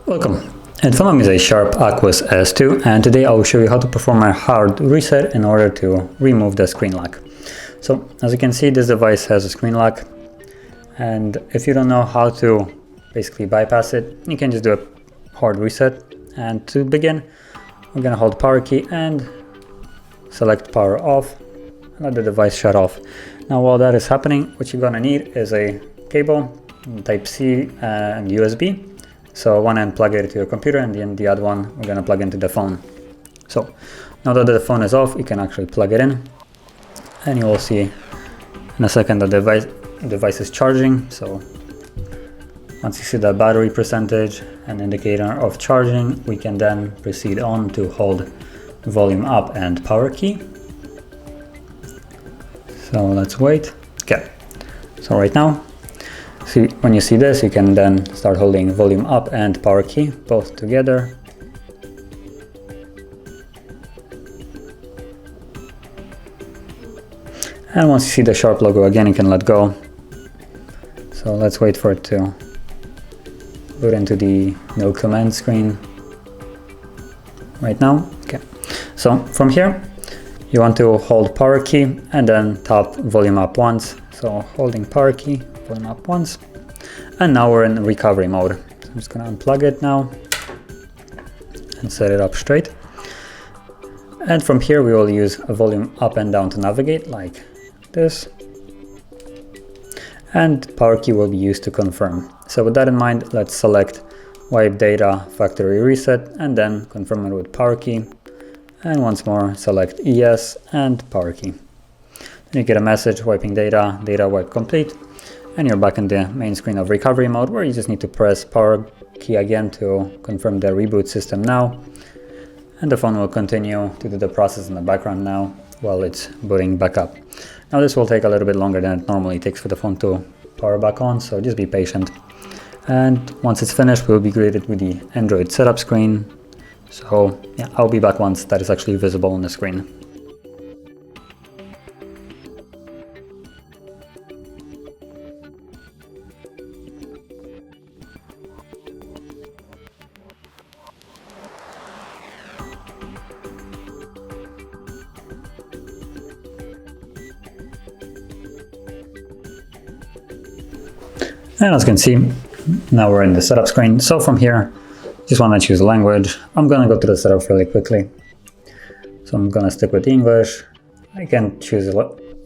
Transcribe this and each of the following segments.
Welcome. In front of me is a SHARP Aquos S2, and today I will show you how to perform a hard reset in order to remove the screen lock. So as you can see, this device has a screen lock, and if you don't know how to basically bypass it, you can just do a hard reset. And to begin, we're going to hold power key and select power off and let the device shut off. Now while that is happening, what you're going to need is a cable, type C and USB. So one end plug it to your computer, and then the other one we're going to plug into the phone. So now that the phone is off, you can actually plug it in, and you will see in a second the device is charging. So once you see the battery percentage and indicator of charging, we can then proceed on to hold volume up and power key. So let's wait. Okay, so right now, see, when you see this, you can then start holding volume up and power key both together. And once you see the Sharp logo again, you can let go. So let's wait for it to boot into the no command screen right now. Okay, so from here, you want to hold power key and then tap volume up once. So holding power key, volume up once, and now we're in recovery mode. So I'm just gonna unplug it now and set it up straight. And from here we will use a volume up and down to navigate like this. And power key will be used to confirm. So with that in mind, let's select wipe data factory reset and then confirm it with power key. And once more, select ES and power key. Then you get a message wiping data, data wipe complete, and you're back in the main screen of recovery mode, where you just need to press power key again to confirm the reboot system now. And the phone will continue to do the process in the background now while it's booting back up. Now this will take a little bit longer than it normally takes for the phone to power back on, so just be patient. And once it's finished, we'll be greeted with the Android setup screen. So yeah, I'll be back once that is actually visible on the screen. And as you can see, now we're in the setup screen. So from here, just want to choose a language. I'm going to go through the setup really quickly. So I'm going to stick with English. I can choose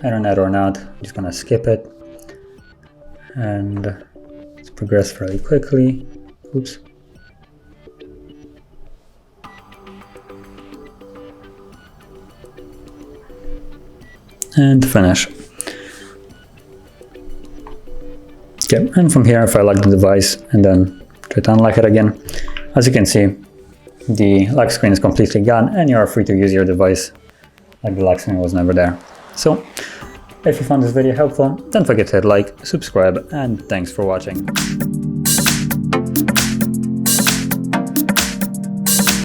internet or not. I'm just going to skip it. And let's progress fairly quickly. Oops. And finish. Okay, and from here, if I lock the device and then try to unlock it again, as you can see, the lock screen is completely gone and you are free to use your device like the lock screen was never there. So, if you found this video helpful, don't forget to hit like, subscribe, and thanks for watching.